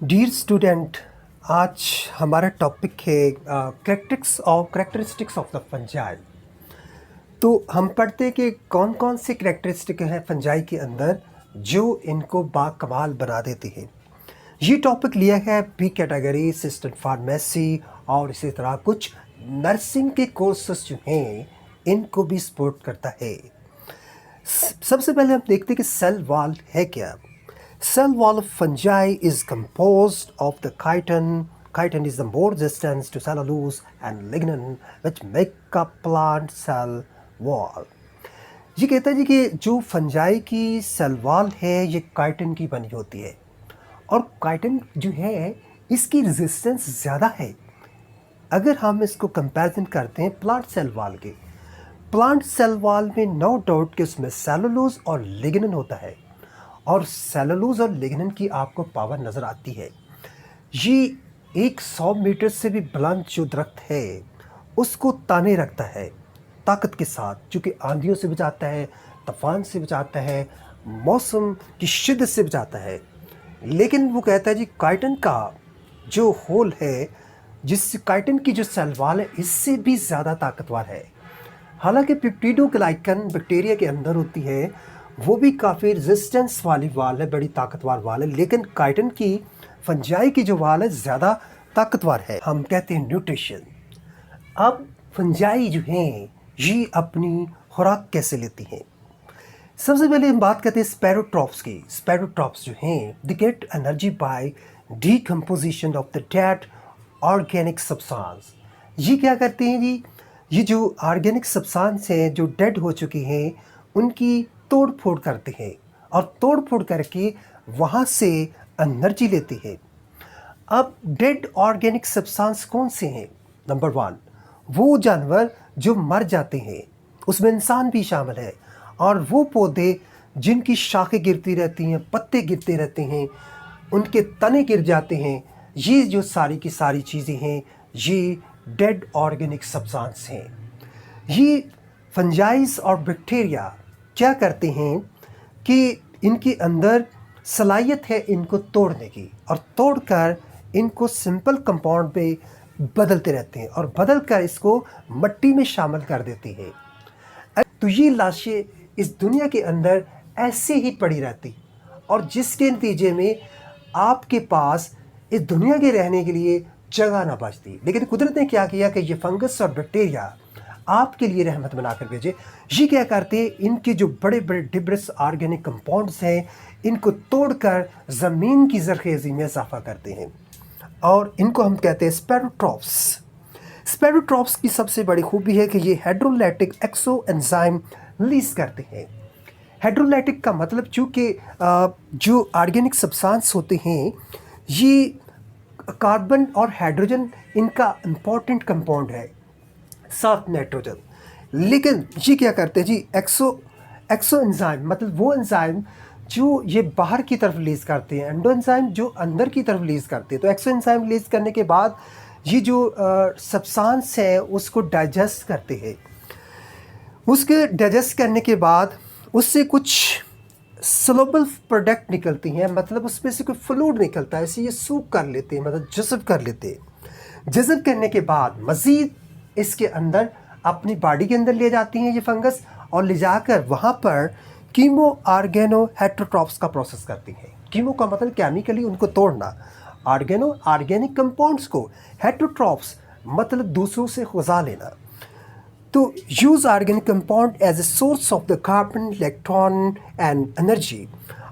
Dear student, आज हमारा topic है करेक्टरिस्टिक्स ऑफ द फंजाई। तो हम पढ़ते हैं कि कौन कौन से करेक्टरिस्टिक हैं फंजाई के अंदर जो इनको बाकमाल बना देती हैं। ये टॉपिक लिया है बी कैटेगरी, असिस्टेंट फार्मेसी और इसी तरह कुछ नर्सिंग के कोर्सेस जो हैं इनको भी सपोर्ट करता है। सबसे पहले हम देखते हैं कि सेल वॉल है क्या। Cell wall of fungi is composed of the chitin. Chitin is the more resistance to cellulose and lignin which make up plant cell wall. ये कहता है जी कि जो फंजाई की सेल वॉल है ये काइटिन की बनी होती है और काइटिन जो है इसकी रेजिस्टेंस ज़्यादा है। अगर हम इसको कंपैरिजन करते हैं प्लांट सेल वॉल के, प्लांट सेल वॉल में नो डाउट कि उसमें सेलुलोज और लिग्निन होता है और सेलुलोज और लिग्निन की आपको पावर नज़र आती है। ये 100 मीटर से भी बुलंद जो दरख्त है उसको ताने रखता है ताकत के साथ, चूँकि आंधियों से बचाता है, तूफान से बचाता है, मौसम की शिद्दत से बचाता है। लेकिन वो कहता है जी काइटिन का जो होल है, जिस काइटिन की जो सेल वॉल है इससे भी ज़्यादा ताकतवर है। हालांकि पेप्टिडोग्लाइकन बैक्टीरिया के अंदर होती है, वो भी काफ़ी रेजिस्टेंस वाली वाल है, बड़ी ताकतवर वाल है, लेकिन काइटिन की फंजाई की जो वाल है ज़्यादा ताकतवर है। हम कहते हैं न्यूट्रिशन। अब फंजाई जो हैं ये अपनी खुराक कैसे लेती हैं। सबसे पहले हम बात करते हैं स्पैरोट्रॉप्स की। स्पैरोट्रॉप्स जो हैं they get energy by decomposition of the dead organic substance. ये क्या करते हैं जी, ये जो ऑर्गेनिक सब्सटेंस हैं जो डेड हो चुकी हैं उनकी तोड़ फोड़ करते हैं और तोड़ फोड़ करके वहाँ से एनर्जी लेते हैं। अब डेड ऑर्गेनिक सब्सटेंस कौन से हैं? नंबर 1, वो जानवर जो मर जाते हैं, उसमें इंसान भी शामिल है, और वो पौधे जिनकी शाखें गिरती रहती हैं, पत्ते गिरते रहते हैं, उनके तने गिर जाते हैं, ये जो सारी की सारी चीज़ें हैं ये डेड ऑर्गेनिक सब्सटेंस हैं। ये फंजाइज और बैक्टीरिया क्या करते हैं कि इनके अंदर सलाहियत है इनको तोड़ने की, और तोड़कर इनको सिंपल कंपाउंड में बदलते रहते हैं और बदल कर इसको मिट्टी में शामिल कर देती हैं। तो ये लाशें इस दुनिया के अंदर ऐसे ही पड़ी रहती और जिसके नतीजे में आपके पास इस दुनिया के रहने के लिए जगह ना बचती। लेकिन कुदरत ने क्या किया कि ये फंगस और बैक्टीरिया आपके लिए रहमत बनाकर भेजे। ये क्या करते हैं, इनके जो बड़े बड़े डिब्रस ऑर्गेनिक कंपाउंड्स हैं इनको तोड़कर ज़मीन की ज़रखेज़ी में इजाफा करते हैं और इनको हम कहते हैं स्पैरोट्रॉप्स। स्पैरोट्रॉप्स की सबसे बड़ी खूबी है कि ये हाइड्रोलाइटिक एक्सो एंजाइम रिलीज करते हैं। हाइड्रोलाइटिक का मतलब चूँकि जो ऑर्गेनिक सब्सटेंस होते हैं ये कार्बन और हाइड्रोजन इनका इम्पॉर्टेंट कंपाउंड है, साथ नाइट्रोजन। लेकिन ये क्या करते हैं जी, एक्सो एंजाइम मतलब वो एंजाइम जो ये बाहर की तरफ रिलीज़ करते हैं, एंडो एंजाइम जो अंदर की तरफ रिलीज़ करते हैं। तो एक्सो एंजाइम रिलीज़ करने के बाद ये जो सब्सटेंस है उसको डाइजेस्ट करते हैं। उसके डाइजेस्ट करने के बाद उससे कुछ सोलबल प्रोडक्ट निकलती हैं, मतलब उसमें से कोई फ्लूइड निकलता है, इसे ये सूख कर लेते हैं, मतलब जज़ब कर लेते हैं। जज़ब करने के बाद मज़ीद इसके अंदर अपनी बॉडी के अंदर ले जाती हैं ये फंगस और ले जाकर वहाँ पर कीमो ऑर्गेनो हेट्रोट्रॉप्स का प्रोसेस करती हैं। कीमो का मतलब केमिकली उनको तोड़ना, ऑर्गेनो ऑर्गेनिक कंपाउंड्स को, हेट्रोट्रॉप्स मतलब दूसरों से गुज़ा लेना। तो use organic compound as a source of the carbon, electron and energy,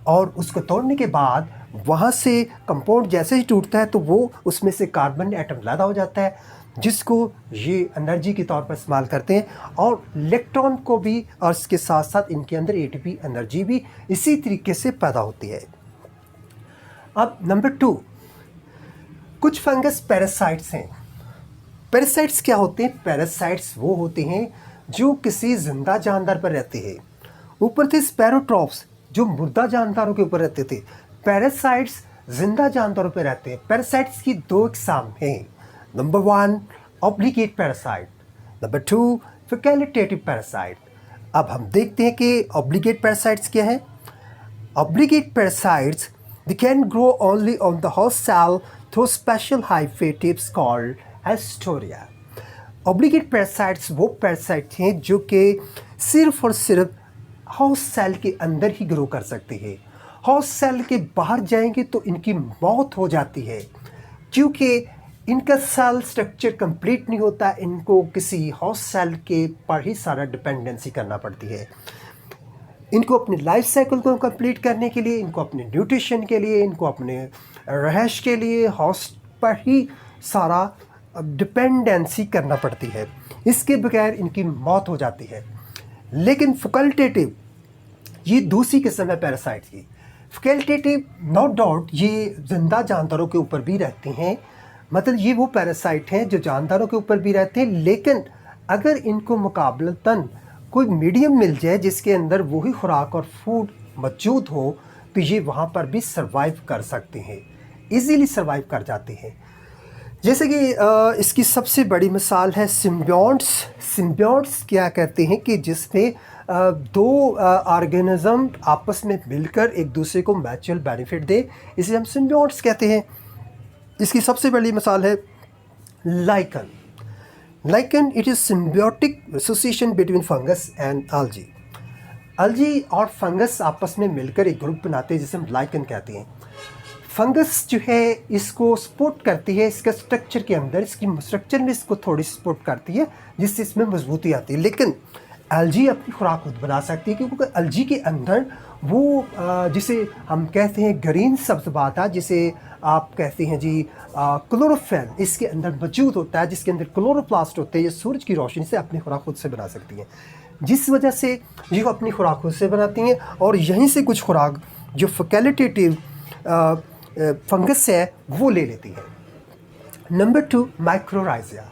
और उसको तोड़ने के बाद वहाँ से कंपाउंड जैसे ही टूटता है तो वो उसमें से कार्बन एटम पैदा हो जाता है जिसको ये एनर्जी के तौर पर इस्तेमाल करते हैं, और इलेक्ट्रॉन को भी, और इसके साथ साथ इनके अंदर एटीपी एनर्जी भी इसी तरीके से पैदा होती है। अब नंबर 2, कुछ फंगस पैरासाइट्स हैं। पैरासाइट्स क्या होते हैं? पैरासाइट्स वो होते हैं जो किसी जिंदा जानदार पर रहते हैं। ऊपर थे स्पैरोट्रॉप्स जो मुर्दा जानदारों के ऊपर रहते थे, पैरासाइट्स जिंदा जानदारों पर रहते हैं। पैरासाइट्स की 2 इकसाम हैं। Number 1 obligate parasite, number 2 facultative parasite. अब हम देखते हैं कि ऑब्लिगेट पैरासाइट्स क्या है। Obligate parasites They can grow only on the host cell through special hyphae tips called Astoria. Obligate parasites वो पैरासाइट हैं जो कि सिर्फ और सिर्फ हाउस सेल के अंदर ही ग्रो कर सकते हैं। हाउस सेल के बाहर जाएंगे तो इनकी मौत हो जाती है, क्योंकि इनका सेल स्ट्रक्चर कंप्लीट नहीं होता। इनको किसी हाउस सेल के पर ही सारा डिपेंडेंसी करना पड़ती है। इनको अपने लाइफ साइकिल को कंप्लीट करने के लिए, इनको अपने न्यूट्रिशन के लिए, इनको अपने रहायश के लिए हाउस पर ही सारा डिपेंडेंसी करना पड़ती है। इसके बगैर इनकी मौत हो जाती है। लेकिन फैकल्टेटिव ये दूसरी किस्म है पैरासाइट्स की। फैकल्टेटिव नो डाउट ये जिंदा जानदारों के ऊपर भी रहते हैं, मतलब ये वो पैरासाइट हैं जो जानदारों के ऊपर भी रहते हैं, लेकिन अगर इनको मुकाबलतन कोई मीडियम मिल जाए जिसके अंदर वही खुराक और फूड मौजूद हो, तो ये वहाँ पर भी सर्वाइव कर सकते हैं, इजीली सर्वाइव कर जाते हैं। जैसे कि इसकी सबसे बड़ी मिसाल है सिम्बियोट्स। सिम्बियोट्स क्या कहते हैं कि जिसमें दो ऑर्गेनिज्म आपस में मिलकर एक दूसरे को म्यूचुअल बेनिफिट दे, इसे हम सिम्बियोट्स कहते हैं। इसकी सबसे बड़ी मिसाल है lichen. Lichen it is symbiotic association between fungus and algae। algae और फंगस आपस में मिलकर एक ग्रुप बनाते हैं जिसे हम लाइकन कहते हैं। फंगस जो है इसको सपोर्ट करती है, इसका स्ट्रक्चर के अंदर, इसकी स्ट्रक्चर में इसको थोड़ी सपोर्ट करती है जिससे इसमें मजबूती आती है। लेकिन एल्जी अपनी खुराक खुद बना सकती है, क्योंकि एल्जी के अंदर वो जिसे हम कहते हैं ग्रीन सब्ज़बाता, जिसे आप कहते हैं जी क्लोरोफिल, इसके अंदर मौजूद होता है, जिसके अंदर क्लोरोप्लास्ट होते हैं। ये सूरज की रोशनी से अपनी खुराक खुद से बना सकती हैं, जिस वजह से ये अपनी खुराक खुद से बनाती हैं। और यहीं से कुछ खुराक जो फैकल्टेटिव फंगस है वो ले लेती है। नंबर 2 माइक्रोराइजिया।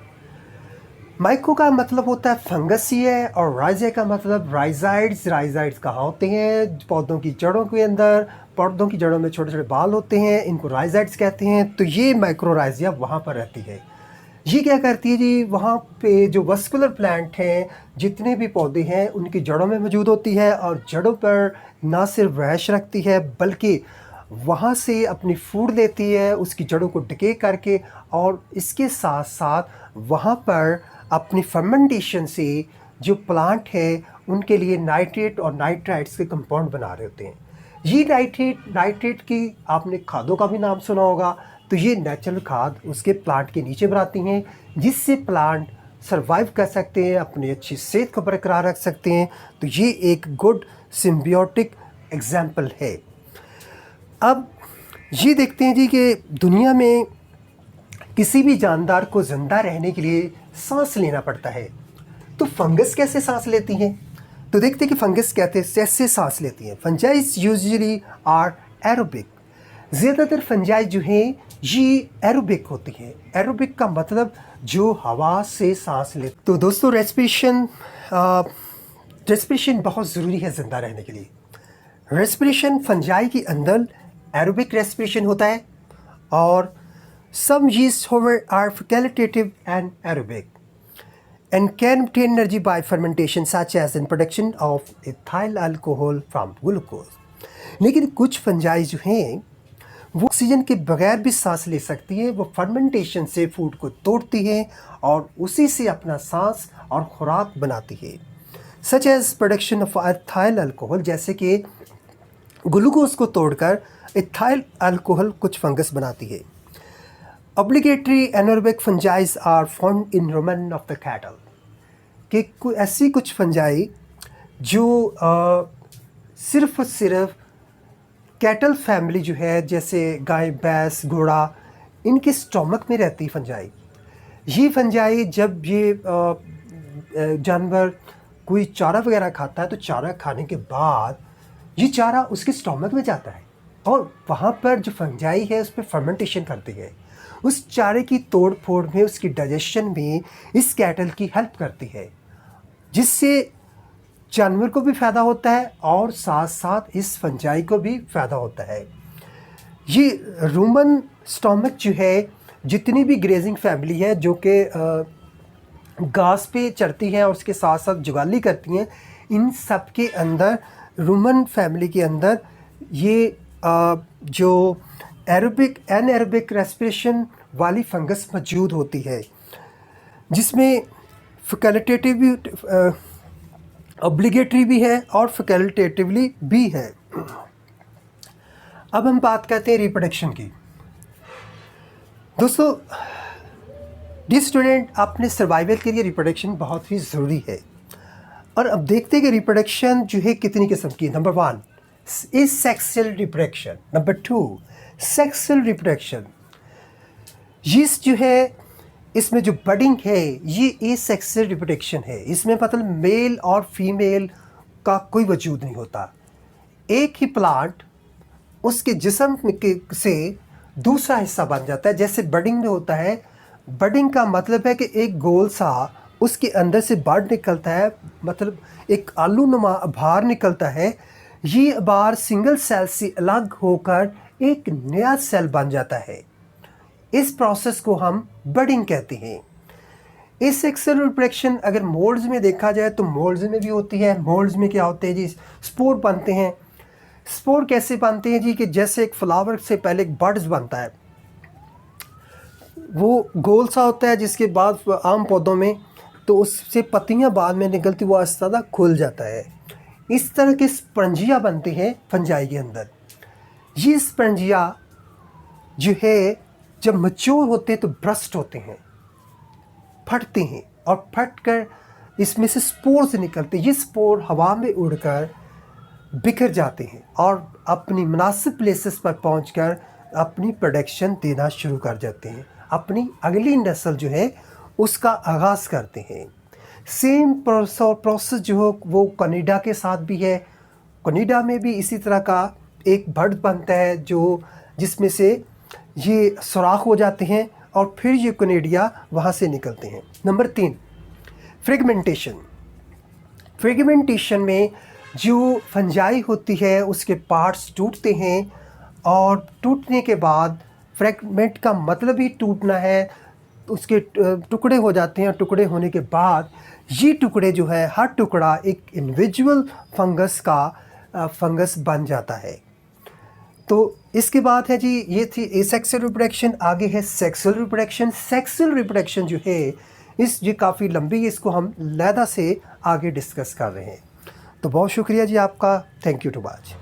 माइक्रो का मतलब होता है फंगस ही है, और राइजिया का मतलब राइजाइड्स। राइजाइड्स कहाँ होते हैं? पौधों की जड़ों के अंदर। पौधों की जड़ों में छोटे छोटे बाल होते हैं, इनको राइजाइड्स कहते हैं। तो ये माइक्रोराइजिया वहाँ पर रहती है। ये क्या करती है जी, वहाँ पे जो वस्कुलर प्लांट हैं, जितने भी पौधे हैं, उनकी जड़ों में मौजूद होती है, और जड़ों पर ना सिर्फ रहायश रखती है बल्कि वहाँ से अपनी फूड लेती है, उसकी जड़ों को डिके करके, और इसके साथ साथ वहाँ पर अपनी फर्मेंटेशन से जो प्लांट है उनके लिए नाइट्रेट और नाइट्राइट्स के कंपाउंड बना रहे होते हैं। ये नाइट्रेट की आपने खादों का भी नाम सुना होगा। तो ये नेचुरल खाद उसके प्लांट के नीचे बनाती हैं, जिससे प्लांट सर्वाइव कर सकते हैं, अपनी अच्छी सेहत को बरकरार रख सकते हैं। तो ये एक गुड सिम्बियोटिक एग्जाम्पल है। अब ये देखते हैं जी कि दुनिया में किसी भी जानदार को ज़िंदा रहने के लिए सांस लेना पड़ता है, तो फंगस कैसे सांस लेती हैं? तो देखते हैं कि फंगस कैसे सांस लेती हैं। Fungi usually are aerobic. ज़्यादातर फंजाइज जो हैं ये एरोबिक होती हैं। एरोबिक का मतलब जो हवा से सांस ले। तो दोस्तों रेस्पिरेशन बहुत ज़रूरी है ज़िंदा रहने के लिए। रेस्पिरेशन फंजाई के अंदर एरोबिक रेस्पिरेशन होता है, और some yeast however are facultative and aerobic and can obtain energy by fermentation such as in production of ethyl alcohol from glucose। लेकिन कुछ फंजाई जो हैं वो ऑक्सीजन के बगैर भी सांस ले सकती हैं। वो फर्मेंटेशन से फूड को तोड़ती हैं और उसी से अपना सांस और खुराक बनाती है। Such as production of ethyl alcohol, जैसे कि ग्लूकोज को तोड़कर एथाइल अल्कोहल कुछ फंगस बनाती है। Obligatory anaerobic fungi are found in rumen of the cattle। कि ऐसी कुछ फंजाई जो सिर्फ और सिर्फ कैटल फैमिली जो है, जैसे गाय, भैंस, घोड़ा, इनके स्टोमक में रहती फंजाई। ये फंजाई जब ये जानवर कोई चारा वगैरह खाता है, तो चारा खाने के बाद ये चारा उसके स्टोमक में जाता है, और वहाँ पर जो फंजाई है उस पर फर्मेंटेशन करती है। उस चारे की तोड़ फोड़ में, उसकी डाइजेशन में इस कैटल की हेल्प करती है, जिससे जानवर को भी फ़ायदा होता है और साथ साथ इस फंजाई को भी फ़ायदा होता है। ये रूमन स्टोमक जो है, जितनी भी ग्रेजिंग फैमिली है जो कि घास पे चरती है और उसके साथ साथ जुगाली करती हैं, इन सब के अंदर रूमन फैमिली के अंदर ये जो एनारोबिक रेस्पिरेशन वाली फंगस मौजूद होती है, जिसमें फैकल्टेटिव भी ऑब्लिगेटरी भी है और फैकल्टेटिवली भी है। अब हम बात करते हैं रिप्रोडक्शन की। दोस्तों, डियर स्टूडेंट, अपने सर्वाइवल के लिए रिप्रोडक्शन बहुत ही ज़रूरी है। और अब देखते हैं कि रिप्रोडक्शन जो है कितनी किस्म की। Number 1 is sexual reproduction. Number 2 sexual reproduction. ये जो है, इसमें जो बडिंग है ये एसेक्सुअल रिप्रोडक्शन है। इसमें मतलब मेल और फीमेल का कोई वजूद नहीं होता। एक ही प्लांट उसके जिस्म से दूसरा हिस्सा बन जाता है। जैसे बडिंग में होता है, बडिंग का मतलब है कि एक गोल सा उसके अंदर से बड निकलता है, मतलब एक आलू नुमा आभार निकलता है। ये आभार सिंगल सेल से अलग होकर एक नया सेल बन जाता है। इस प्रोसेस को हम बडिंग कहते हैं। इस सेक्सुअल रिप्रोडक्शन अगर मोल्ड्स में देखा जाए तो मोल्ड्स में भी होती है। मोल्ड्स में क्या होते हैं जी, स्पोर बनते हैं। स्पोर कैसे बनते हैं जी, कि जैसे एक फ्लावर से पहले एक बड्स बनता है, वो गोल सा होता है, जिसके बाद आम पौधों में तो उससे पत्तियां बाद में निकलती, वो आस्ता खुल जाता है। इस तरह के स्पंजिया बनते हैं फंजाई के अंदर। ये स्पंजिया जो है जब मैच्योर होते हैं तो ब्रस्ट होते हैं, फटते हैं, और फट कर इसमें से स्पोर्स निकलते हैं। ये स्पोर हवा में उड़कर बिखर जाते हैं और अपनी मुनासिब प्लेसेस पर पहुंचकर अपनी प्रोडक्शन देना शुरू कर जाते हैं। अपनी अगली नस्ल जो है उसका आगाज़ करते हैं। सेम प्रोसेस जो हो वो कनाडा के साथ भी है। कनाडा में भी इसी तरह का एक बर्ड बनता है जो जिसमें से ये सुराख हो जाते हैं और फिर ये कनेडिया वहाँ से निकलते हैं। Number 3 fragmentation. फ्रेगमेंटेशन में जो फंजाई होती है उसके पार्ट्स टूटते हैं, और टूटने के बाद, फ्रेगमेंट का मतलब ही टूटना है, उसके टुकड़े हो जाते हैं। टुकड़े होने के बाद ये टुकड़े जो है, हर टुकड़ा एक इंडिविजुअल फंगस बन जाता है। तो इसके बाद है जी, ये थी एसेक्सुअल रिप्रोडक्शन। आगे है सेक्सुअल रिप्रोडक्शन। सेक्सुअल रिप्रोडक्शन जो है ये काफ़ी लंबी है, इसको हम लैदा से आगे डिस्कस कर रहे हैं। तो बहुत शुक्रिया जी आपका। Thank you too much.